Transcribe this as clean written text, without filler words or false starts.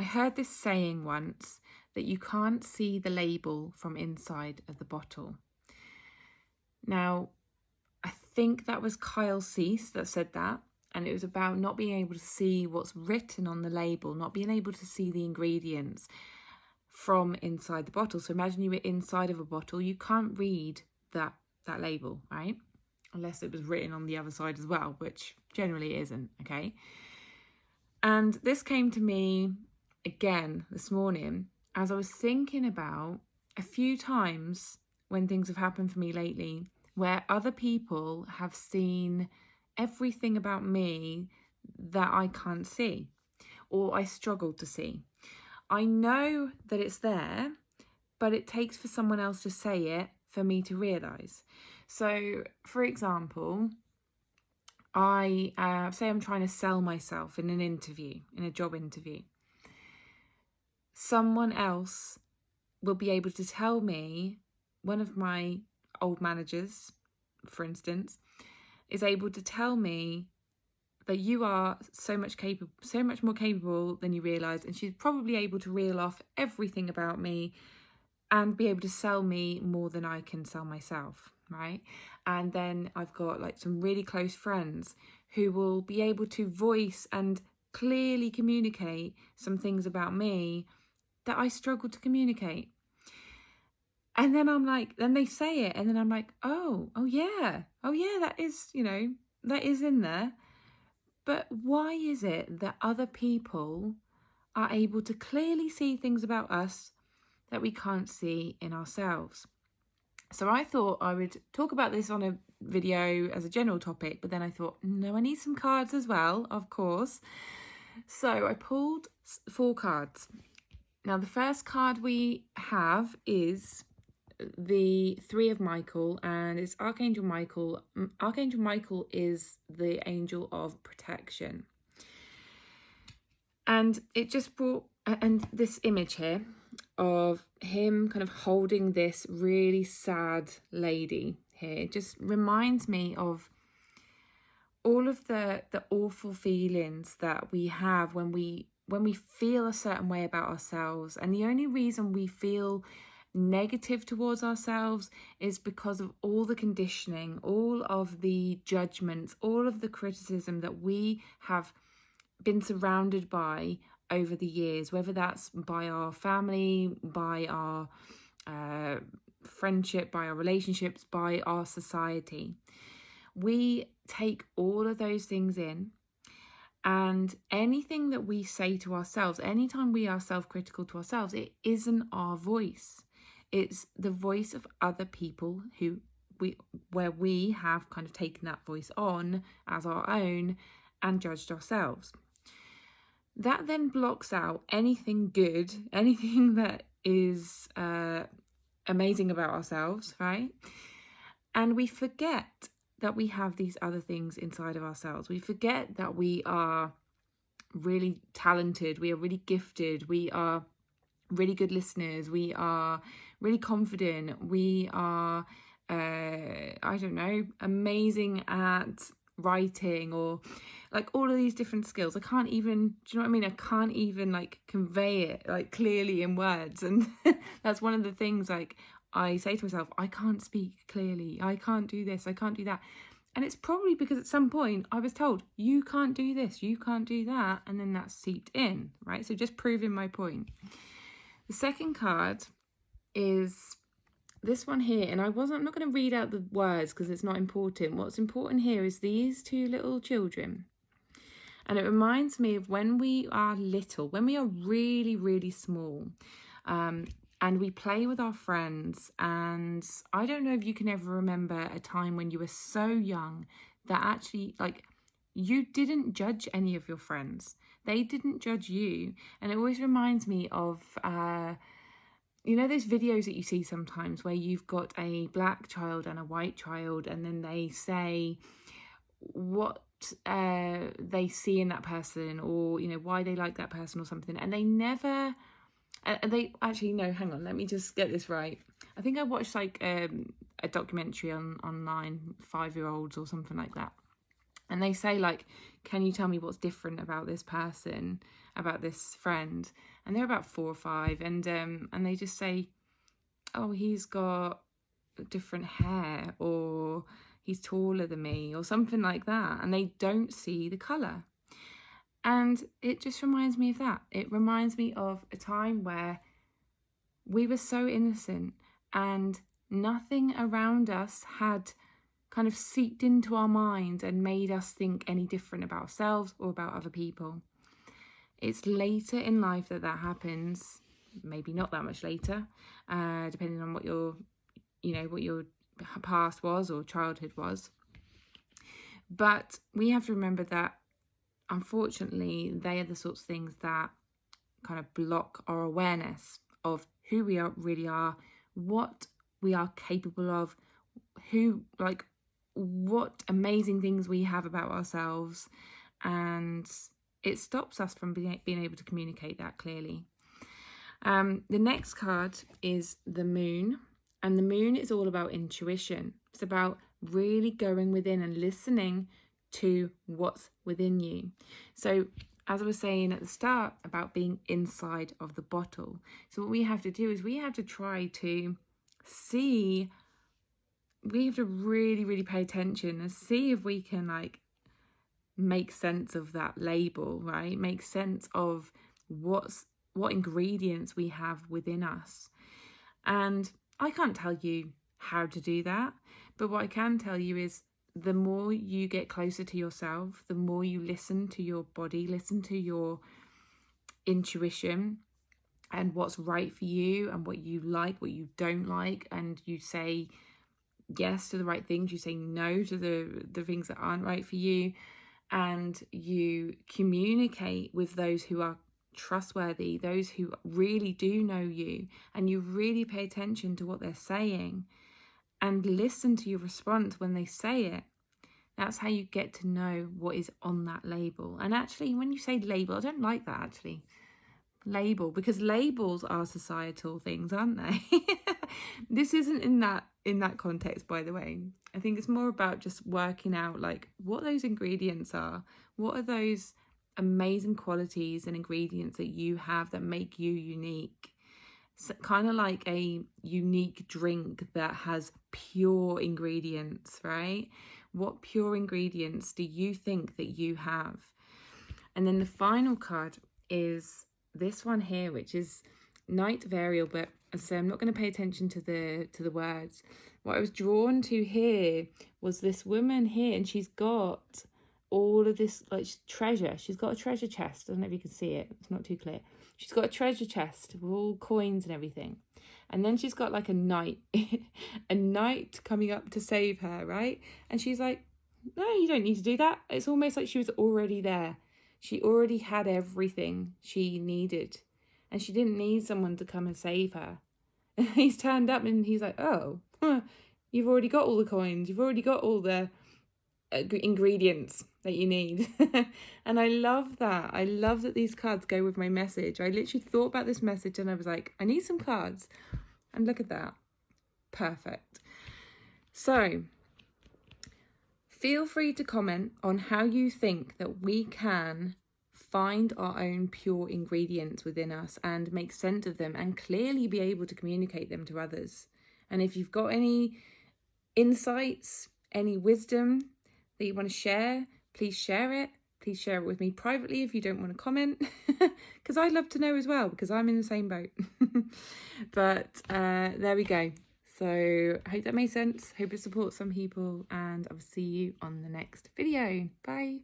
heard this saying once that you can't see the label from inside of the bottle. Now, I think that was Kyle Cease that said that, and it was about not being able to see what's written on the label, not being able to see the ingredients from inside the bottle. So imagine you were inside of a bottle, you can't read that label, right? Unless it was written on the other side as well, which generally isn't, okay? And this came to me again this morning as I was thinking about a few times when things have happened for me lately where other people have seen everything about me that I can't see or I struggle to see. I know that it's there, but it takes for someone else to say it for me to realise. So, for example, I say I'm trying to sell myself in an interview, in a job interview. Someone else will be able to tell me, one of my old managers, for instance, is able to tell me that you are so much more capable than you realise, and she's probably able to reel off everything about me and be able to sell me more than I can sell myself, right? And then I've got like some really close friends who will be able to voice and clearly communicate some things about me that I struggle to communicate. And then I'm like, then they say it, and then I'm like, oh yeah, that is, that is in there. But why is it that other people are able to clearly see things about us that we can't see in ourselves? So I thought I would talk about this on a video as a general topic, but then I thought, no, I need some cards as well, of course. So I pulled 4 cards. Now, the first card we have is the 3 of Michael, and it's Archangel Michael. Archangel Michael is the angel of protection. And it just brought, and this image here of him kind of holding this really sad lady here, it just reminds me of all of the awful feelings that we have when we feel a certain way about ourselves. And the only reason we feel negative towards ourselves is because of all the conditioning, all of the judgments, all of the criticism that we have been surrounded by over the years, whether that's by our family, by our friendship, by our relationships, by our society. We take all of those things in, and anything that we say to ourselves, anytime we are self-critical to ourselves, it isn't our voice. It's the voice of other people where we have kind of taken that voice on as our own and judged ourselves. That then blocks out anything good, anything that is amazing about ourselves, right? And we forget that we have these other things inside of ourselves. We forget that we are really talented, we are really gifted, we are really good listeners, we are really confident, we are, amazing at writing, or like all of these different skills. I can't even, do you know what I mean? I can't even like convey it like clearly in words. And that's one of the things like I say to myself, I can't speak clearly, I can't do this, I can't do that. And it's probably because at some point I was told, you can't do this, you can't do that. And then that seeped in, right? So just proving my point. The second card is this one here, and I'm not going to read out the words because it's not important. What's important here is these 2 little children. And it reminds me of when we are little, when we are really, really small, and we play with our friends. And I don't know if you can ever remember a time when you were so young that actually, like, you didn't judge any of your friends. They didn't judge you. And it always reminds me of, those videos that you see sometimes where you've got a black child and a white child, and then they say what they see in that person, or, why they like that person or something. And they never, they actually, no, hang on, let me just get this right. I think I watched like a documentary online, 5-year-olds or something like that. And they say, like, can you tell me what's different about this person, about this friend? And they're about 4 or 5, and they just say, oh, he's got different hair, or he's taller than me, or something like that, and they don't see the colour. And it just reminds me of that. It reminds me of a time where we were so innocent and nothing around us had kind of seeped into our mind and made us think any different about ourselves or about other people. It's later in life that happens, maybe not that much later, depending on what your past was or childhood was. But we have to remember that, unfortunately, they are the sorts of things that kind of block our awareness of who we really are, what we are capable of, what amazing things we have about ourselves, and it stops us from being able to communicate that clearly. The next card is the Moon, and the Moon is all about intuition. It's about really going within and listening to what's within you. So as I was saying at the start about being inside of the bottle, so what we have to do is we have to try to see, we have to really, really pay attention and see if we can make sense of that label, right? Make sense of what ingredients we have within us. And I can't tell you how to do that, but what I can tell you is the more you get closer to yourself, the more you listen to your body, listen to your intuition and what's right for you and what you like, what you don't like, and you say yes to the right things, you say no to the things that aren't right for you, and you communicate with those who are trustworthy, those who really do know you, and you really pay attention to what they're saying and listen to your response when they say it. That's how you get to know what is on that label. And actually, when you say label, I don't like that actually. Label, because labels are societal things, aren't they? This isn't in that context, by the way. I think it's more about just working out what those ingredients are. What are those amazing qualities and ingredients that you have that make you unique? So, kind of like a unique drink that has pure ingredients, right? What pure ingredients do you think that you have? And then the final card is this one here, which is Night Varial, but as I say, I'm not going to pay attention to the words. What I was drawn to here was this woman here, and she's got all of this treasure. She's got a treasure chest. I don't know if you can see it. It's not too clear. She's got a treasure chest with all coins and everything. And then she's got a knight, a knight coming up to save her, right? And she's like, no, you don't need to do that. It's almost like she was already there. She already had everything she needed. And she didn't need someone to come and save her. And he's turned up and he's like, oh, you've already got all the coins. You've already got all the ingredients that you need. And I love that. I love that these cards go with my message. I literally thought about this message and I was like, I need some cards. And look at that. Perfect. So feel free to comment on how you think that we can find our own pure ingredients within us and make sense of them and clearly be able to communicate them to others. And if you've got any insights, any wisdom that you want to share, please share it. Please share it with me privately if you don't want to comment, because I'd love to know as well, because I'm in the same boat. But there we go. So I hope that made sense. Hope it supports some people, and I'll see you on the next video. Bye.